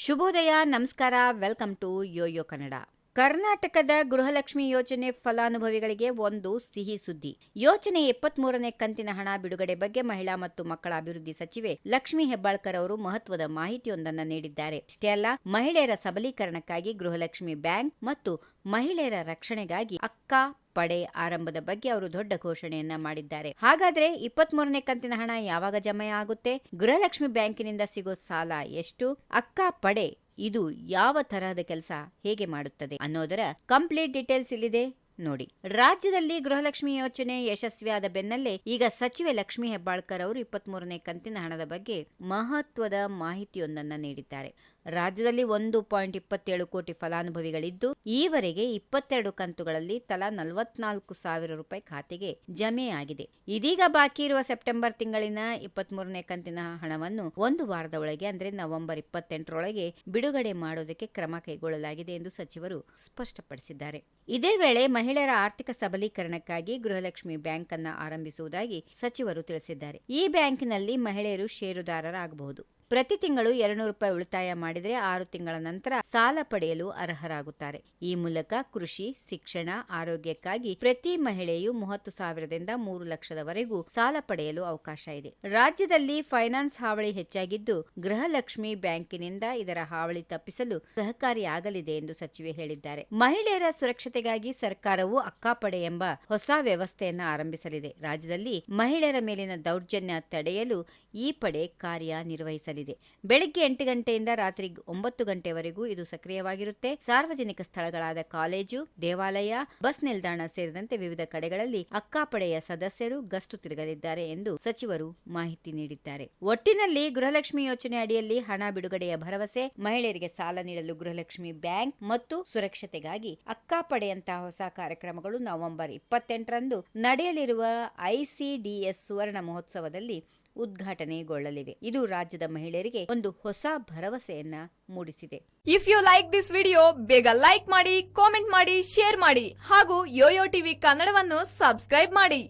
ಶುಭೋದಯ, ನಮಸ್ಕಾರ, welcome to Yoyo Kannada. ಕರ್ನಾಟಕದ ಗೃಹಲಕ್ಷ್ಮಿ ಯೋಜನೆ ಫಲಾನುಭವಿಗಳಿಗೆ ಒಂದು ಸಿಹಿ ಸುದ್ದಿ. ಯೋಜನೆ 23ನೇ ಕಂತಿನ ಹಣ ಬಿಡುಗಡೆ ಬಗ್ಗೆ ಮಹಿಳಾ ಮತ್ತು ಮಕ್ಕಳ ಅಭಿವೃದ್ಧಿ ಸಚಿವೆ ಲಕ್ಷ್ಮೀ ಹೆಬ್ಬಾಳ್ಕರ್ ಅವರು ಮಹತ್ವದ ಮಾಹಿತಿಯೊಂದನ್ನು ನೀಡಿದ್ದಾರೆ. ಇಷ್ಟೇ ಅಲ್ಲ, ಮಹಿಳೆಯರ ಸಬಲೀಕರಣಕ್ಕಾಗಿ ಗೃಹಲಕ್ಷ್ಮಿ ಬ್ಯಾಂಕ್ ಮತ್ತು ಮಹಿಳೆಯರ ರಕ್ಷಣೆಗಾಗಿ ಅಕ್ಕ ಪಡೆ ಆರಂಭದ ಬಗ್ಗೆ ಅವರು ದೊಡ್ಡ ಘೋಷಣೆಯನ್ನ ಮಾಡಿದ್ದಾರೆ. ಹಾಗಾದ್ರೆ 23ನೇ ಕಂತಿನ ಹಣ ಯಾವಾಗ ಜಮೆ ಆಗುತ್ತೆ? ಗೃಹಲಕ್ಷ್ಮಿ ಬ್ಯಾಂಕಿನಿಂದ ಸಿಗೋ ಸಾಲ ಎಷ್ಟು? ಅಕ್ಕ ಪಡೆ ಇದು ಯಾವ ತರಹದ ಕೆಲಸ ಹೇಗೆ ಮಾಡುತ್ತದೆ ಅನ್ನೋದರ ಕಂಪ್ಲೀಟ್ ಡೀಟೇಲ್ಸ್ ಇಲ್ಲಿದೆ ನೋಡಿ. ರಾಜ್ಯದಲ್ಲಿ ಗೃಹಲಕ್ಷ್ಮಿ ಯೋಜನೆ ಯಶಸ್ವಿಯಾದ ಬೆನ್ನಲ್ಲೇ ಈಗ ಸಚಿವೆ ಲಕ್ಷ್ಮೀ ಹೆಬ್ಬಾಳ್ಕರ್ ಅವರು 23ನೇ ಕಂತಿನ ಹಣದ ಬಗ್ಗೆ ಮಹತ್ವದ ಮಾಹಿತಿಯೊಂದನ್ನು ನೀಡಿದ್ದಾರೆ. ರಾಜ್ಯದಲ್ಲಿ 1.27 ಕೋಟಿ ಫಲಾನುಭವಿಗಳಿದ್ದು ಈವರೆಗೆ 22 ಕಂತುಗಳಲ್ಲಿ ತಲಾ 44,000 ರೂಪಾಯಿ ಖಾತೆಗೆ ಜಮೆಯಾಗಿದೆ. ಇದೀಗ ಬಾಕಿ ಇರುವ ಸೆಪ್ಟೆಂಬರ್ ತಿಂಗಳಿನ 23ನೇ ಕಂತಿನ ಹಣವನ್ನು ಒಂದು ವಾರದ ಒಳಗೆ ಅಂದ್ರೆ ನವೆಂಬರ್ 28ರೊಳಗೆ ಬಿಡುಗಡೆ ಮಾಡೋದಕ್ಕೆ ಕ್ರಮ ಕೈಗೊಳ್ಳಲಾಗಿದೆ ಎಂದು ಸಚಿವರು ಸ್ಪಷ್ಟಪಡಿಸಿದ್ದಾರೆ. ಇದೇ ವೇಳೆ ಮಹಿಳೆಯರ ಆರ್ಥಿಕ ಸಬಲೀಕರಣಕ್ಕಾಗಿ ಗೃಹಲಕ್ಷ್ಮಿ ಬ್ಯಾಂಕ್ ಅನ್ನ ಆರಂಭಿಸುವುದಾಗಿ ಸಚಿವರು ತಿಳಿಸಿದ್ದಾರೆ. ಈ ಬ್ಯಾಂಕಿನಲ್ಲಿ ಮಹಿಳೆಯರು ಷೇರುದಾರರಾಗಬಹುದು. ಪ್ರತಿ ತಿಂಗಳು 200 ರೂಪಾಯಿ ಉಳಿತಾಯ ಮಾಡಿದರೆ 6 ತಿಂಗಳ ನಂತರ ಸಾಲ ಪಡೆಯಲು ಅರ್ಹರಾಗುತ್ತಾರೆ. ಈ ಮೂಲಕ ಕೃಷಿ, ಶಿಕ್ಷಣ, ಆರೋಗ್ಯಕ್ಕಾಗಿ ಪ್ರತಿ ಮಹಿಳೆಯು 30,000ದಿಂದ 3 ಲಕ್ಷದವರೆಗೂ ಸಾಲ ಪಡೆಯಲು ಅವಕಾಶ ಇದೆ. ರಾಜ್ಯದಲ್ಲಿ ಫೈನಾನ್ಸ್ ಹಾವಳಿ ಹೆಚ್ಚಾಗಿದ್ದು ಗೃಹಲಕ್ಷ್ಮಿ ಬ್ಯಾಂಕಿನಿಂದ ಇದರ ಹಾವಳಿ ತಪ್ಪಿಸಲು ಸಹಕಾರಿಯಾಗಲಿದೆ ಎಂದು ಸಚಿವೆ ಹೇಳಿದ್ದಾರೆ. ಮಹಿಳೆಯರ ಸುರಕ್ಷತೆಗಾಗಿ ಸರ್ಕಾರವು ಅಕ್ಕಾಪಡೆ ಎಂಬ ಹೊಸ ವ್ಯವಸ್ಥೆಯನ್ನು ಆರಂಭಿಸಲಿದೆ. ರಾಜ್ಯದಲ್ಲಿ ಮಹಿಳೆಯರ ಮೇಲಿನ ದೌರ್ಜನ್ಯ ತಡೆಯಲು ಈ ಪಡೆ ಕಾರ್ಯನಿರ್ವಹಿಸಲಿದೆ. ಬೆಳಗ್ಗೆ 8 ಗಂಟೆಯಿಂದ ರಾತ್ರಿ 9 ಗಂಟೆವರೆಗೂ ಇದು ಸಕ್ರಿಯವಾಗಿರುತ್ತೆ. ಸಾರ್ವಜನಿಕ ಸ್ಥಳಗಳಾದ ಕಾಲೇಜು, ದೇವಾಲಯ, ಬಸ್ ನಿಲ್ದಾಣ ಸೇರಿದಂತೆ ವಿವಿಧ ಕಡೆಗಳಲ್ಲಿ ಅಕ್ಕಾಪಡೆಯ ಸದಸ್ಯರು ಗಸ್ತು ತಿರುಗಲಿದ್ದಾರೆ ಎಂದು ಸಚಿವರು ಮಾಹಿತಿ ನೀಡಿದ್ದಾರೆ. ಒಟ್ಟಿನಲ್ಲಿ ಗೃಹಲಕ್ಷ್ಮಿ ಯೋಜನೆ ಅಡಿಯಲ್ಲಿ ಹಣ ಬಿಡುಗಡೆಯ ಭರವಸೆ, ಮಹಿಳೆಯರಿಗೆ ಸಾಲ ನೀಡಲು ಗೃಹಲಕ್ಷ್ಮಿ ಬ್ಯಾಂಕ್ ಮತ್ತು ಸುರಕ್ಷತೆಗಾಗಿ ಅಕ್ಕಾಪಡೆಯಂತಹ ಹೊಸ ಕಾರ್ಯಕ್ರಮಗಳು ನವೆಂಬರ್ 28ರಂದು ನಡೆಯಲಿರುವ ICDS ಸುವರ್ಣ ಮಹೋತ್ಸವದಲ್ಲಿ ಉದ್ಘಾಟನೆಗೊಳ್ಳಲಿವೆ. ಇದು ರಾಜ್ಯದ ಮಹಿಳೆಯರಿಗೆ ಒಂದು ಹೊಸ ಭರವಸೆಯನ್ನ ಮೂಡಿಸಿದೆ. If you like this video, ಬೇಗ ಲೈಕ್ ಮಾಡಿ, ಕಾಮೆಂಟ್ ಮಾಡಿ, ಶೇರ್ ಮಾಡಿ ಹಾಗೂ ಯೋಯೋ ಟಿವಿ ಕನ್ನಡವನ್ನು ಸಬ್ಸ್ಕ್ರೈಬ್ ಮಾಡಿ.